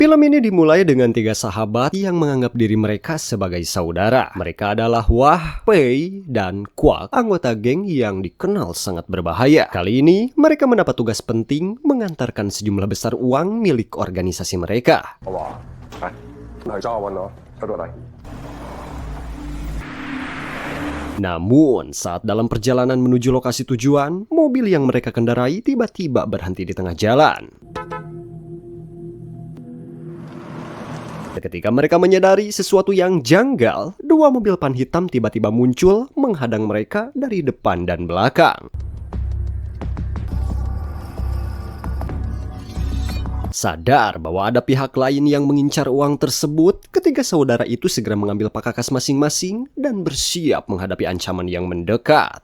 Film ini dimulai dengan tiga sahabat yang menganggap diri mereka sebagai saudara. Mereka adalah Wah, Pei, dan Kwak, anggota geng yang dikenal sangat berbahaya. Kali ini, mereka mendapat tugas penting mengantarkan sejumlah besar uang milik organisasi mereka. Namun, saat dalam perjalanan menuju lokasi tujuan, mobil yang mereka kendarai tiba-tiba berhenti di tengah jalan. Ketika mereka menyadari sesuatu yang janggal, dua mobil pan hitam tiba-tiba muncul menghadang mereka dari depan dan belakang. Sadar bahwa ada pihak lain yang mengincar uang tersebut, ketiga saudara itu segera mengambil pakakas masing-masing dan bersiap menghadapi ancaman yang mendekat.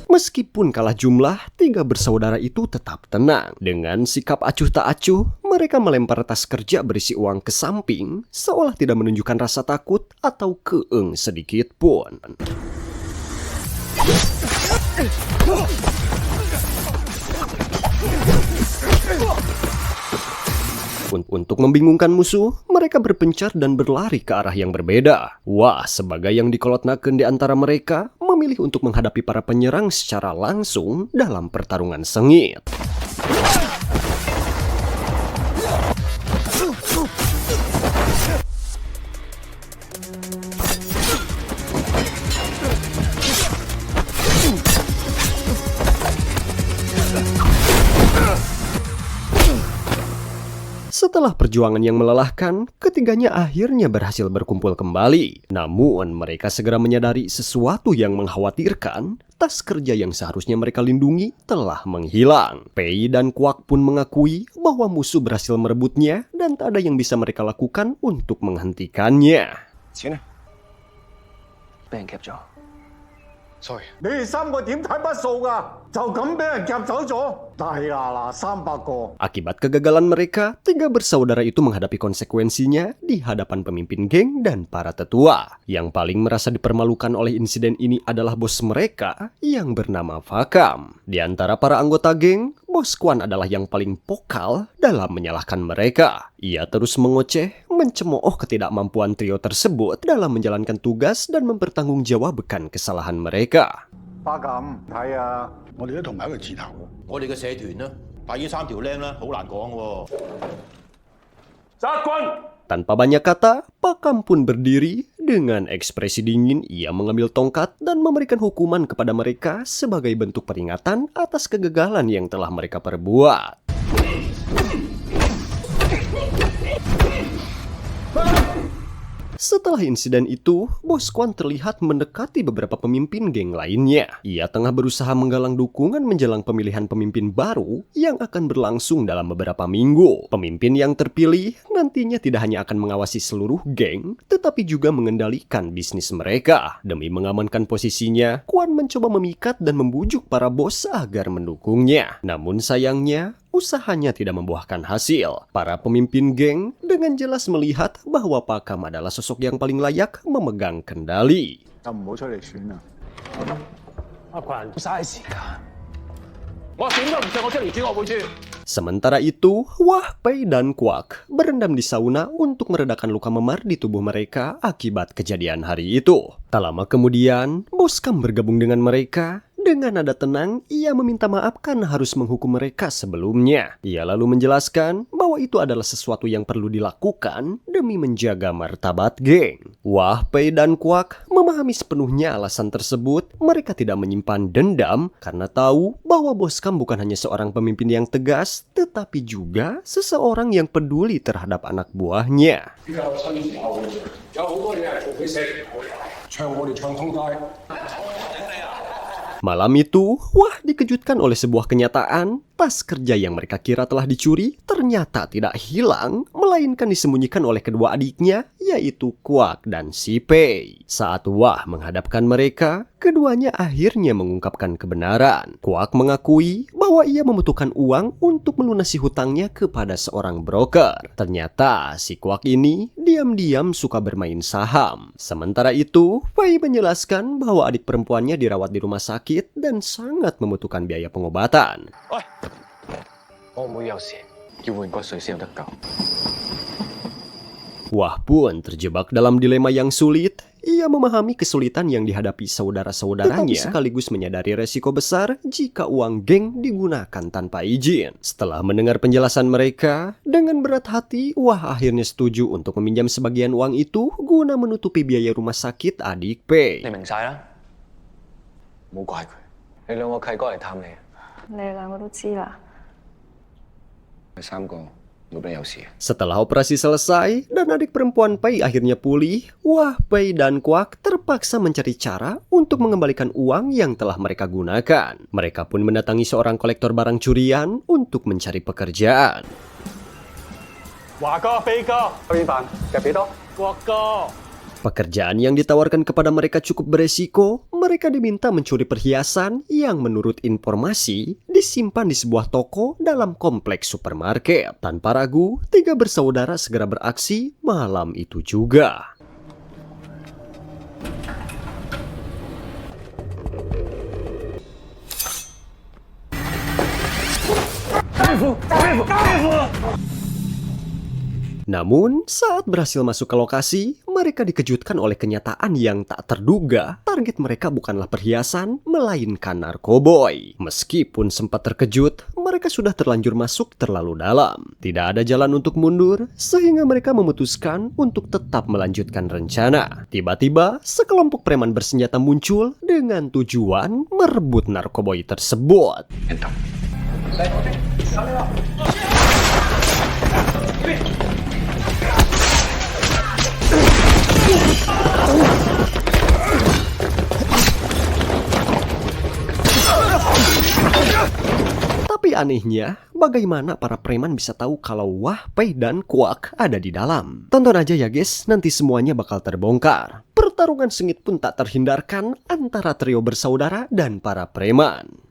Meskipun kalah jumlah, tiga bersaudara itu tetap tenang. Dengan sikap acuh tak acuh, mereka melempar tas kerja berisi uang ke samping, seolah tidak menunjukkan rasa takut atau keeng sedikit pun. Untuk membingungkan musuh, mereka berpencar dan berlari ke arah yang berbeda. Wah, sebagai yang dikolotnakeun di antara mereka, memilih untuk menghadapi para penyerang secara langsung dalam pertarungan sengit. Setelah perjuangan yang melelahkan, ketiganya akhirnya berhasil berkumpul kembali. Namun, mereka segera menyadari sesuatu yang mengkhawatirkan. Tas kerja yang seharusnya mereka lindungi telah menghilang. Pei dan Kwak pun mengakui bahwa musuh berhasil merebutnya dan tak ada yang bisa mereka lakukan untuk menghentikannya. Sorry. 你哋三個點睇筆數㗎？就咁俾人夾走咗，大嗱300個。 Akibat kegagalan mereka, tiga bersaudara itu menghadapi konsekuensinya di hadapan pemimpin geng dan para tetua. Yang paling merasa dipermalukan oleh insiden ini adalah bos mereka yang bernama Fakam. Di antara para anggota geng, Bos Kwan adalah yang paling vokal dalam menyalahkan mereka. Ia terus mengoceh, mencemooh ketidakmampuan trio tersebut dalam menjalankan tugas dan mempertanggungjawabkan kesalahan mereka. 花咁睇啊！我哋都同埋一個字頭。我哋嘅社團啦，帶呢三條僆啦，好難講喎。 Tanpa banyak kata, Pakam pun berdiri. Dengan ekspresi dingin, ia mengambil tongkat dan memberikan hukuman kepada mereka sebagai bentuk peringatan atas kegagalan yang telah mereka perbuat. Setelah insiden itu, Bos Kwan terlihat mendekati beberapa pemimpin geng lainnya. Ia tengah berusaha menggalang dukungan menjelang pemilihan pemimpin baru yang akan berlangsung dalam beberapa minggu. Pemimpin yang terpilih nantinya tidak hanya akan mengawasi seluruh geng, tetapi juga mengendalikan bisnis mereka. Demi mengamankan posisinya, Kwan mencoba memikat dan membujuk para bos agar mendukungnya. Namun sayangnya, usahanya tidak membuahkan hasil. Para pemimpin geng dengan jelas melihat bahwa Pakam adalah sosok yang paling layak memegang kendali. 就唔好出嚟選啦。阿群嘥時間。我點都唔信我出嚟選我會輸。 Sementara itu, Wah, Pei, dan Kwak berendam di sauna untuk meredakan luka memar di tubuh mereka akibat kejadian hari itu. Tak lama kemudian, Bos Kam bergabung dengan mereka. Dengan nada tenang, ia meminta maaf karena harus menghukum mereka sebelumnya. Ia lalu menjelaskan bahwa itu adalah sesuatu yang perlu dilakukan demi menjaga martabat geng. Wah, Pei, dan Kwak memahami sepenuhnya alasan tersebut. Mereka tidak menyimpan dendam karena tahu bahwa Bos Kam bukan hanya seorang pemimpin yang tegas, tetapi juga seseorang yang peduli terhadap anak buahnya. Malam itu, Wah dikejutkan oleh sebuah kenyataan. Tas kerja yang mereka kira telah dicuri ternyata tidak hilang, melainkan disembunyikan oleh kedua adiknya, yaitu Kwak dan si Pei. Saat Wah menghadapkan mereka, keduanya akhirnya mengungkapkan kebenaran. Kwak mengakui bahwa ia membutuhkan uang untuk melunasi hutangnya kepada seorang broker. Ternyata si Kwak ini diam-diam suka bermain saham. Sementara itu, Pei menjelaskan bahwa adik perempuannya dirawat di rumah sakit dan sangat membutuhkan biaya pengobatan. 我唔會有事，要換骨髓先有得救。 Wah pun terjebak dalam dilema yang sulit. Ia memahami kesulitan yang dihadapi saudara-saudaranya, sekaligus menyadari resiko besar jika uang geng digunakan tanpa izin. Setelah mendengar penjelasan mereka, dengan berat hati, Wah akhirnya setuju untuk meminjam sebagian uang itu guna menutupi biaya rumah sakit adik Pei. 你明晒啦，唔好怪佢。你兩個契哥嚟探你，你哋兩個都知啦。第三個老闆有事。 Setelah operasi selesai dan adik perempuan Pei akhirnya pulih, Wah, Pei dan Kwak terpaksa mencari cara untuk mengembalikan uang yang telah mereka gunakan. Mereka pun mendatangi seorang kolektor barang curian untuk mencari pekerjaan. 華哥、飛哥，邊飯夾幾多？國哥。 Pekerjaan yang ditawarkan kepada mereka cukup beresiko. Mereka diminta mencuri perhiasan yang menurut informasi disimpan di sebuah toko dalam kompleks supermarket. Tanpa ragu, 3 bersaudara segera beraksi malam itu juga. Namun, saat berhasil masuk ke lokasi, mereka dikejutkan oleh kenyataan yang tak terduga. Target mereka bukanlah perhiasan, melainkan narkoboy. Meskipun sempat terkejut, mereka sudah terlanjur masuk terlalu dalam. Tidak ada jalan untuk mundur, sehingga mereka memutuskan untuk tetap melanjutkan rencana. Tiba-tiba, sekelompok preman bersenjata muncul dengan tujuan merebut narkoboy tersebut. Tapi anehnya, bagaimana para preman bisa tahu kalau Wah, Pei, dan Kwak ada di dalam? Tonton aja ya guys, nanti semuanya bakal terbongkar. Pertarungan sengit pun tak terhindarkan antara trio bersaudara dan para preman.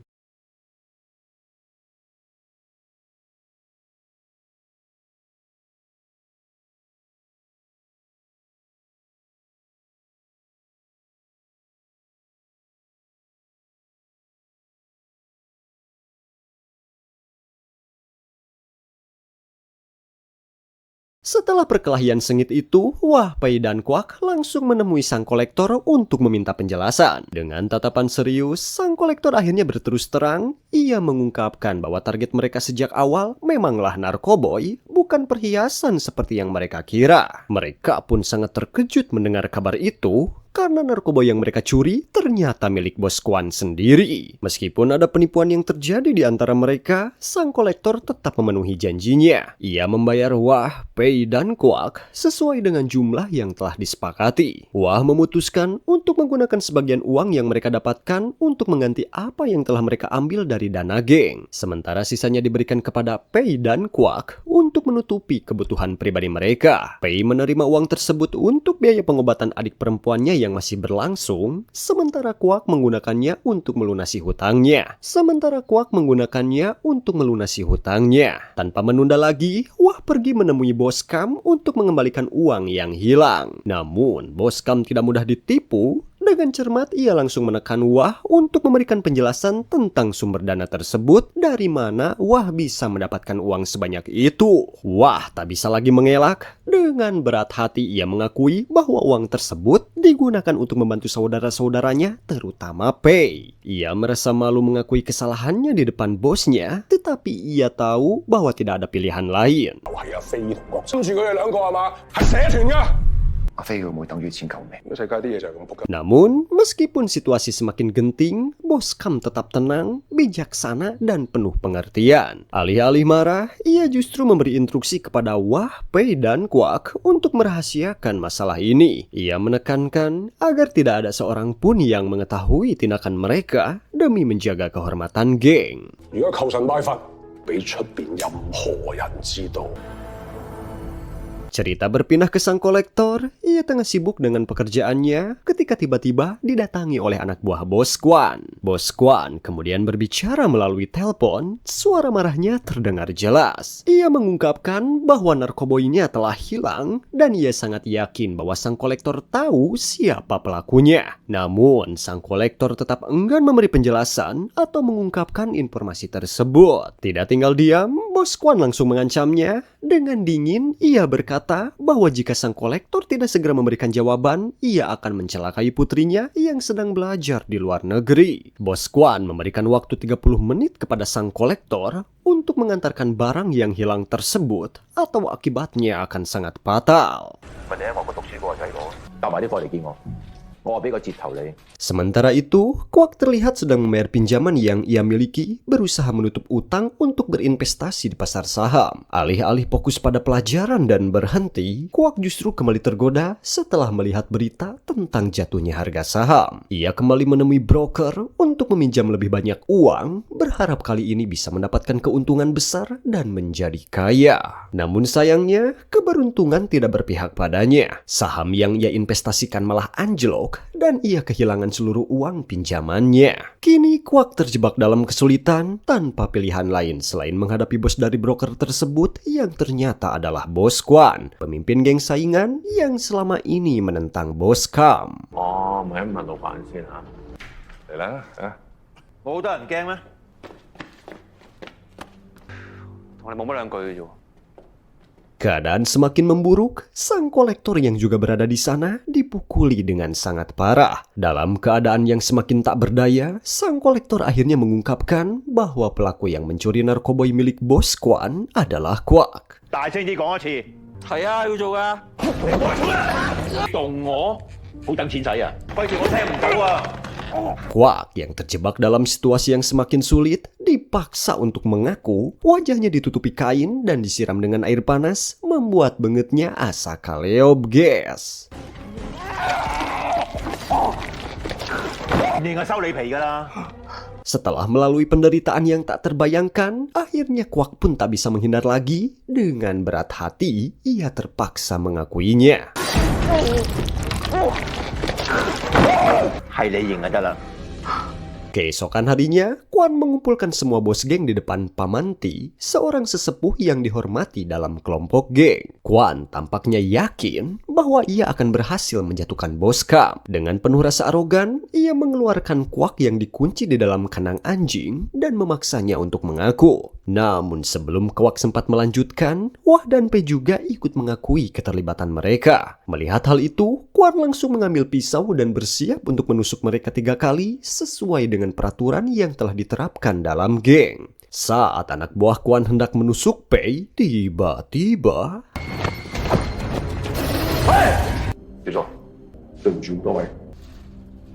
Setelah perkelahian sengit itu, Wah, Pei, dan Kwak langsung menemui sang kolektor untuk meminta penjelasan. Dengan tatapan serius, sang kolektor akhirnya berterus terang. Ia mengungkapkan bahwa target mereka sejak awal memanglah narkoboy, bukan perhiasan seperti yang mereka kira. Mereka pun sangat terkejut mendengar kabar itu, karena narkoba yang mereka curi ternyata milik bos Kwan sendiri. Meskipun ada penipuan yang terjadi di antara mereka, sang kolektor tetap memenuhi janjinya. Ia membayar Wah, Pei, dan Kwak sesuai dengan jumlah yang telah disepakati. Wah memutuskan untuk menggunakan sebagian uang yang mereka dapatkan untuk mengganti apa yang telah mereka ambil dari dana geng. Sementara sisanya diberikan kepada Pei dan Kwak untuk menutupi kebutuhan pribadi mereka. Pei menerima uang tersebut untuk biaya pengobatan adik perempuannya yang masih berlangsung, sementara Kwak menggunakannya untuk melunasi hutangnya. Tanpa menunda lagi, Wah pergi menemui Bos Kam untuk mengembalikan uang yang hilang. Namun, Bos Kam tidak mudah ditipu. Dengan cermat, ia langsung menekan Wah untuk memberikan penjelasan tentang sumber dana tersebut, dari mana Wah bisa mendapatkan uang sebanyak itu. Wah tak bisa lagi mengelak. Dengan berat hati ia mengakui bahwa uang tersebut digunakan untuk membantu saudara-saudaranya, terutama Pei. Ia merasa malu mengakui kesalahannya di depan bosnya, tetapi ia tahu bahwa tidak ada pilihan lain. 係阿飛同國，跟住佢哋兩個係嘛？係社團㗎。阿飛佢唔會等於錢救命。世界啲嘢就係咁仆街。 Namun, meskipun situasi semakin genting, Bos Kam tetap tenang, bijaksana, dan penuh pengertian. Alih-alih marah, ia justru memberi instruksi kepada Wah, Pei, dan Kwak untuk merahasiakan masalah ini. Ia menekankan agar tidak ada seorang pun yang mengetahui tindakan mereka demi menjaga kehormatan geng. 如果求神拜佛，俾出邊任何人知道。 Cerita berpindah ke sang kolektor. Ia tengah sibuk dengan pekerjaannya ketika tiba-tiba didatangi oleh anak buah Bos Kwan. Bos Kwan kemudian berbicara melalui telepon. Suara marahnya terdengar jelas. Ia mengungkapkan bahwa narkoboynya telah hilang dan ia sangat yakin bahwa sang kolektor tahu siapa pelakunya. Namun, sang kolektor tetap enggan memberi penjelasan atau mengungkapkan informasi tersebut. Tidak tinggal diam, Bos Kwan langsung mengancamnya. Dengan dingin, ia berkata bahwa jika sang kolektor tidak segera memberikan jawaban, ia akan mencelakai putrinya yang sedang belajar di luar negeri. Bos Kwan memberikan waktu 30 menit kepada sang kolektor untuk mengantarkan barang yang hilang tersebut, atau akibatnya akan sangat fatal. Sementara itu, Kwak terlihat sedang membayar pinjaman yang ia miliki, berusaha menutup utang untuk berinvestasi di pasar saham. Alih-alih fokus pada pelajaran dan berhenti, Kwak justru kembali tergoda setelah melihat berita tentang jatuhnya harga saham. Ia kembali menemui broker untuk meminjam lebih banyak uang, berharap kali ini bisa mendapatkan keuntungan besar dan menjadi kaya. Namun sayangnya, keberuntungan tidak berpihak padanya. Saham yang ia investasikan malah anjlok, dan ia kehilangan seluruh uang pinjamannya. Kini Kwak terjebak dalam kesulitan tanpa pilihan lain selain menghadapi bos dari broker tersebut yang ternyata adalah Bos Kwan, pemimpin geng saingan yang selama ini menentang Bos Kam. Keadaan semakin memburuk, sang kolektor yang juga berada di sana dipukuli dengan sangat parah. Dalam keadaan yang semakin tak berdaya, sang kolektor akhirnya mengungkapkan bahwa pelaku yang mencuri narkoboy milik Bos Kwan adalah Kwak. Kwak yang terjebak dalam situasi yang semakin sulit dipaksa untuk mengaku. Wajahnya ditutupi kain dan disiram dengan air panas, membuat bengetnya asa kaleob gas. Setelah melalui penderitaan yang tak terbayangkan, akhirnya Kwak pun tak bisa menghindar lagi. Dengan berat hati, ia terpaksa mengakuinya. Keesokan harinya, Kwan mengumpulkan semua bos geng di depan Pamanti, seorang sesepuh yang dihormati dalam kelompok geng. Kwan tampaknya yakin bahwa ia akan berhasil menjatuhkan Bos Kam. Dengan penuh rasa arogan, ia mengeluarkan Kwak yang dikunci di dalam kandang anjing dan memaksanya untuk mengaku. Namun sebelum Kwak sempat melanjutkan, Wah dan Pei juga ikut mengakui keterlibatan mereka. Melihat hal itu, Kwan langsung mengambil pisau dan bersiap untuk menusuk mereka 3 kali sesuai dengan peraturan yang telah diterapkan dalam geng. Saat anak buah Kwan hendak menusuk Pei, tiba-tiba...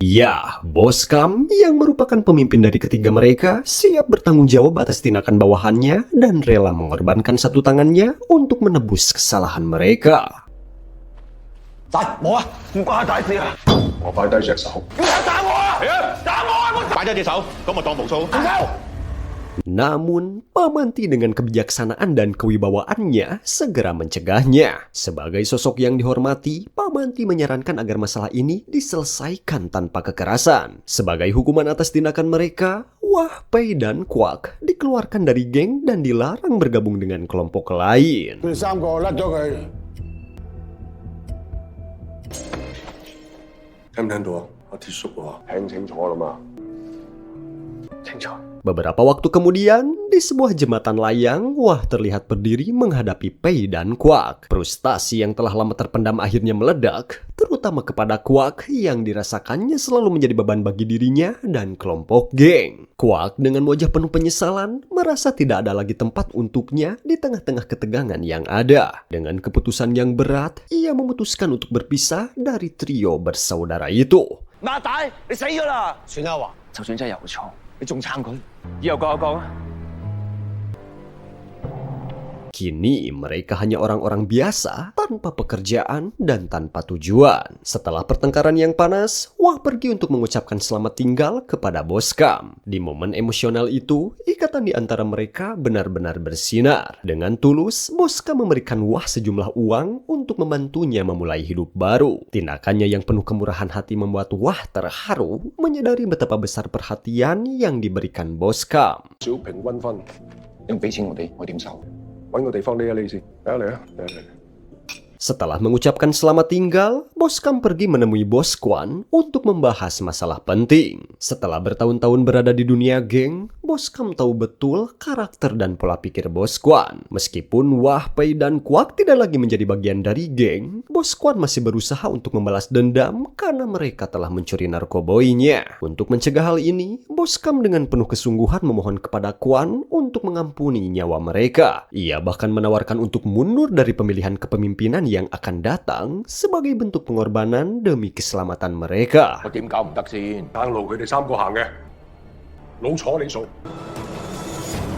Ya, Bos Kam yang merupakan pemimpin dari ketiga mereka siap bertanggung jawab atas tindakan bawahannya dan rela mengorbankan satu tangannya untuk menebus kesalahan mereka. Namun, Pamanti dengan kebijaksanaan dan kewibawaannya segera mencegahnya. Sebagai sosok yang dihormati, Pamanti menyarankan agar masalah ini diselesaikan tanpa kekerasan. Sebagai hukuman atas tindakan mereka, Wah, Pei dan Kwak dikeluarkan dari geng dan dilarang bergabung dengan kelompok lain. Beberapa waktu kemudian, di sebuah jembatan layang, Wah terlihat berdiri menghadapi Pei dan Kwak. Frustasi yang telah lama terpendam akhirnya meledak, terutama kepada Kwak yang dirasakannya selalu menjadi beban bagi dirinya dan kelompok geng. Kwak dengan wajah penuh penyesalan merasa tidak ada lagi tempat untuknya di tengah-tengah ketegangan yang ada. Dengan keputusan yang berat, ia memutuskan untuk berpisah dari trio bersaudara itu. Kini mereka hanya orang-orang biasa, tanpa pekerjaan dan tanpa tujuan. Setelah pertengkaran yang panas, Wah pergi untuk mengucapkan selamat tinggal kepada Bos Kam. Di momen emosional itu, ikatan di antara mereka benar-benar bersinar. Dengan tulus, Bos Kam memberikan Wah sejumlah uang untuk membantunya memulai hidup baru. Tindakannya yang penuh kemurahan hati membuat Wah terharu, menyadari betapa besar perhatian yang diberikan Bos Kam. Setelah mengucapkan selamat tinggal, Bos Kam pergi menemui Bos Kwan untuk membahas masalah penting. Setelah bertahun-tahun berada di dunia geng, Bos Kam tahu betul karakter dan pola pikir Bos Kwan. Meskipun Wah Pei dan Kwak tidak lagi menjadi bagian dari geng, Bos Kwan masih berusaha untuk membalas dendam karena mereka telah mencuri narkoboinya. Untuk mencegah hal ini, Bos Kam dengan penuh kesungguhan memohon kepada Kwan untuk mengampuni nyawa mereka. Ia bahkan menawarkan untuk mundur dari pemilihan kepemimpinan yang akan datang sebagai bentuk pengorbanan demi keselamatan mereka. 我點搞唔得先？ 硬路佢哋三個行嘅，老楚你數。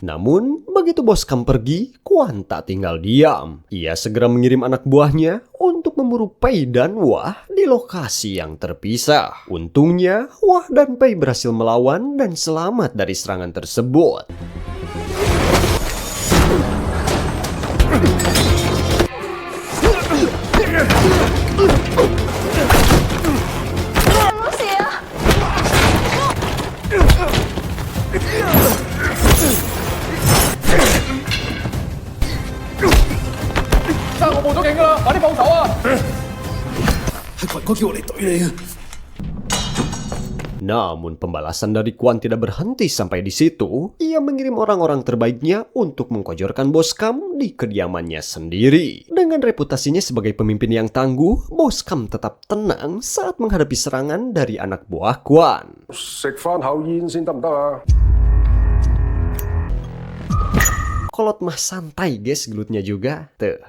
Namun, begitu Bos Kam pergi, Kwan tak tinggal diam. Ia segera mengirim anak buahnya untuk memburu Pei dan Wah di lokasi yang terpisah. Untungnya, Wah dan Pei berhasil melawan dan selamat dari serangan tersebut. Emosi ya. 我報咗警㗎啦，快啲報仇啊！ Namun pembalasan dari Kwan tidak berhenti sampai di situ. Ia mengirim orang-orang terbaiknya untuk mengkojorkan Bos Kam di kediamannya sendiri. Dengan reputasinya sebagai pemimpin yang tangguh, Bos Kam tetap tenang saat menghadapi serangan dari anak buah Kwan. 食翻口煙先得唔得啊？ Kolot mah santai guys, gelutnya juga. Tuh.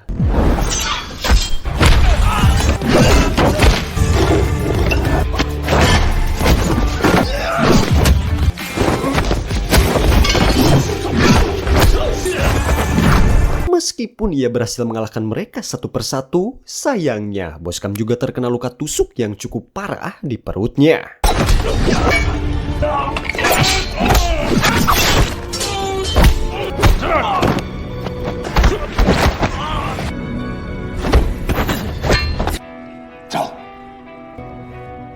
Meskipun ia berhasil mengalahkan mereka satu persatu, sayangnya Bos Kam juga terkena luka tusuk yang cukup parah di perutnya.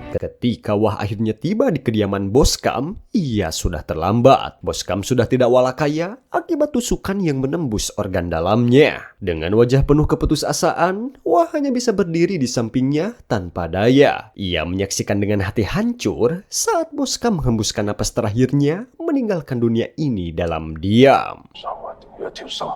Ketika Wah akhirnya tiba di kediaman Bos Kam, ia sudah terlambat. Bos Kam sudah tidak walakaya akibat tusukan yang menembus organ dalamnya. Dengan wajah penuh keputusasaan, Wah hanya bisa berdiri di sampingnya tanpa daya. Ia menyaksikan dengan hati hancur saat Bos Kam menghembuskan napas terakhirnya meninggalkan dunia ini dalam diam. 手啊，掉一條手。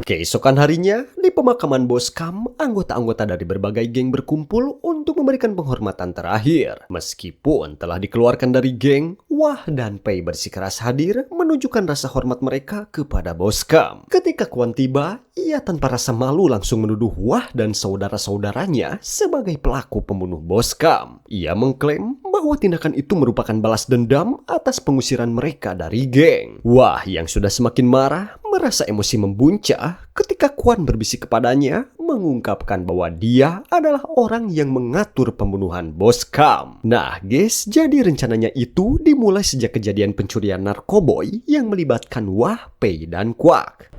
Keesokan harinya, di pemakaman Bos Kam, anggota-anggota dari berbagai geng berkumpul untuk memberikan penghormatan terakhir. Meskipun telah dikeluarkan dari geng, Wah dan Pei bersikeras hadir menunjukkan rasa hormat mereka kepada Bos Kam. Ketika Kwan tiba, ia tanpa rasa malu langsung menuduh Wah dan saudara-saudaranya sebagai pelaku pembunuh Bos Kam. Ia mengklaim bahwa tindakan itu merupakan balas dendam atas pengusiran mereka dari geng. Wah yang sudah semakin marah, merasa emosi membuncah ketika Kwan berbisik kepadanya mengungkapkan bahwa dia adalah orang yang mengatur pembunuhan Bos Kam. Nah guys, jadi rencananya itu dimulai sejak kejadian pencurian narkoboy yang melibatkan Wah, Pei, dan Kwak.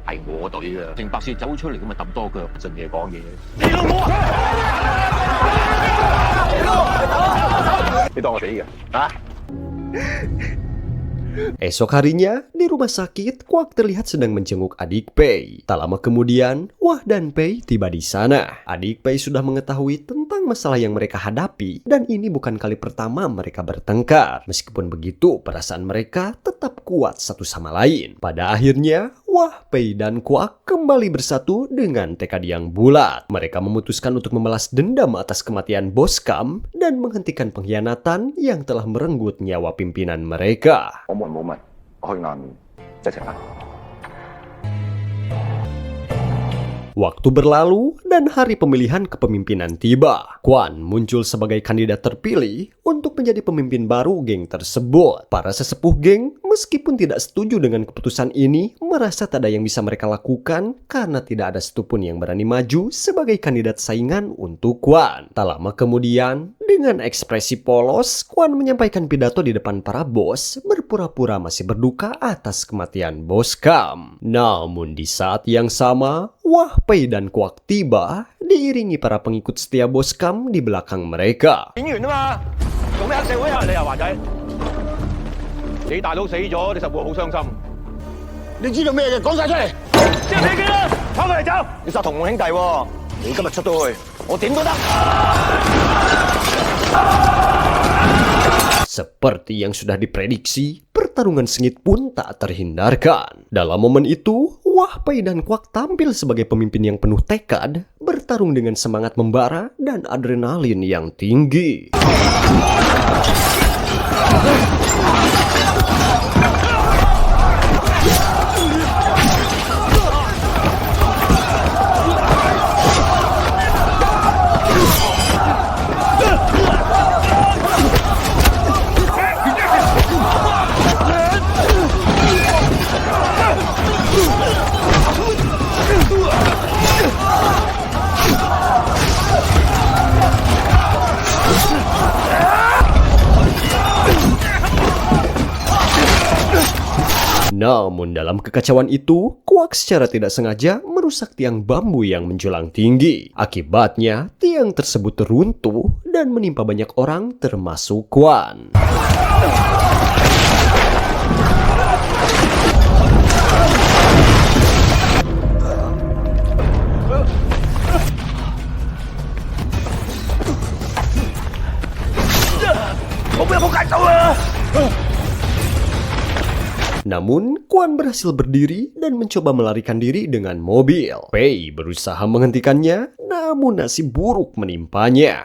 係我隊嘅，成白事走出嚟咁咪揼多腳，盡嘢講嘢。 你當我死嘅啊？ Esok harinya, di rumah sakit, Kwak terlihat sedang menjenguk adik Pei. Tak lama kemudian, Wah dan Pei tiba di sana. Adik Pei sudah mengetahui tentang masalah yang mereka hadapi, dan ini bukan kali pertama mereka bertengkar. Meskipun begitu, perasaan mereka tetap kuat satu sama lain. Pada akhirnya, Wah, Pei, dan Kwak kembali bersatu dengan tekad yang bulat. Mereka memutuskan untuk membalas dendam atas kematian Bos Kam dan menghentikan pengkhianatan yang telah merenggut nyawa pimpinan mereka. 我冇問，我去晏面一齊瞓。 Waktu berlalu dan hari pemilihan kepemimpinan tiba. Kwan muncul sebagai kandidat terpilih untuk menjadi pemimpin baru geng tersebut. Para sesepuh geng, meskipun tidak setuju dengan keputusan ini, merasa tak ada yang bisa mereka lakukan karena tidak ada satupun yang berani maju sebagai kandidat saingan untuk Kwan. Tak lama kemudian, dengan ekspresi polos, Kwan menyampaikan pidato di depan para bos, berpura-pura masih berduka atas kematian Bos Kam. Namun di saat yang sama, Wah, Pei, dan Kwak tiba, diiringi para pengikut setia Bos Kam di belakang mereka. 演員啊嘛，做咩黑社會啊你啊華仔？你大佬死咗，你實會好傷心。你知道咩嘅？講晒出嚟！即係死機啦，跑佢嚟走！你殺同門兄弟喎，你今日出到去，我點都得。Seperti yang sudah diprediksi, pertarungan sengit pun tak terhindarkan. Dalam momen itu, Wah Pei dan Quack tampil sebagai pemimpin yang penuh tekad, bertarung dengan semangat membara dan adrenalin yang tinggi. Namun dalam kekacauan itu, Quack secara tidak sengaja merusak tiang bambu yang menjulang tinggi. Akibatnya, tiang tersebut runtuh dan menimpa banyak orang termasuk Quan. Namun, Quan berhasil berdiri dan mencoba melarikan diri dengan mobil. Pei berusaha menghentikannya, namun nasib buruk menimpanya.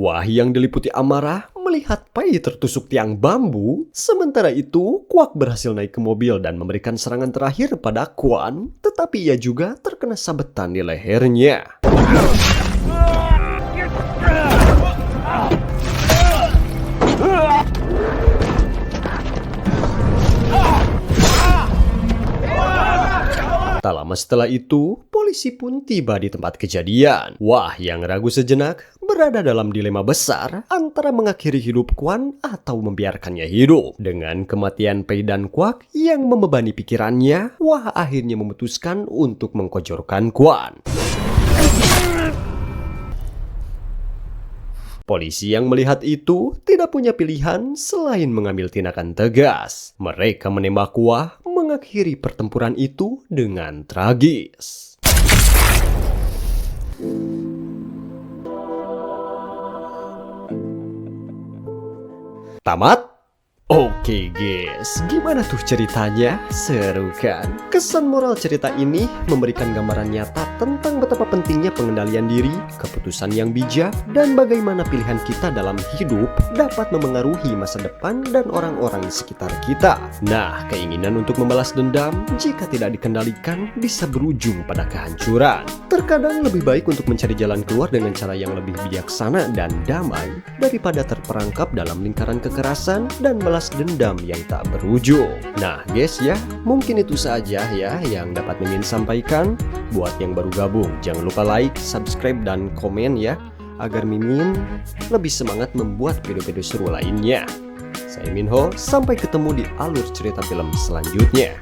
Wah yang diliputi amarah melihat Pei tertusuk tiang bambu. Sementara itu, Quack berhasil naik ke mobil dan memberikan serangan terakhir pada Quan, tetapi ia juga terkena sabetan di lehernya. Tak lama setelah itu, polisi pun tiba di tempat kejadian. Wah yang ragu sejenak berada dalam dilema besar antara mengakhiri hidup Quan atau membiarkannya hidup. Dengan kematian Pei dan Quack yang membebani pikirannya, Wah akhirnya memutuskan untuk mengkojorkan Quan. Polisi yang melihat itu tidak punya pilihan selain mengambil tindakan tegas. Mereka menembak Wah, mengakhiri pertempuran itu dengan tragis. Tamat? Oke guys, gimana tuh ceritanya? Seru kan? Kesan moral cerita ini memberikan gambaran nyata tentang betapa pentingnya pengendalian diri, keputusan yang bijak, dan bagaimana pilihan kita dalam hidup dapat memengaruhi masa depan dan orang-orang di sekitar kita. Nah, keinginan untuk membalas dendam jika tidak dikendalikan bisa berujung pada kehancuran. Terkadang lebih baik untuk mencari jalan keluar dengan cara yang lebih bijaksana dan damai daripada terperangkap dalam lingkaran kekerasan dan balas dendam yang tak berujung. Nah guys ya, mungkin itu saja ya yang dapat Mimin sampaikan. Buat yang baru gabung, jangan lupa like, subscribe, dan komen ya, agar Mimin lebih semangat membuat video-video seru lainnya. Saya Minho, sampai ketemu di alur cerita film selanjutnya.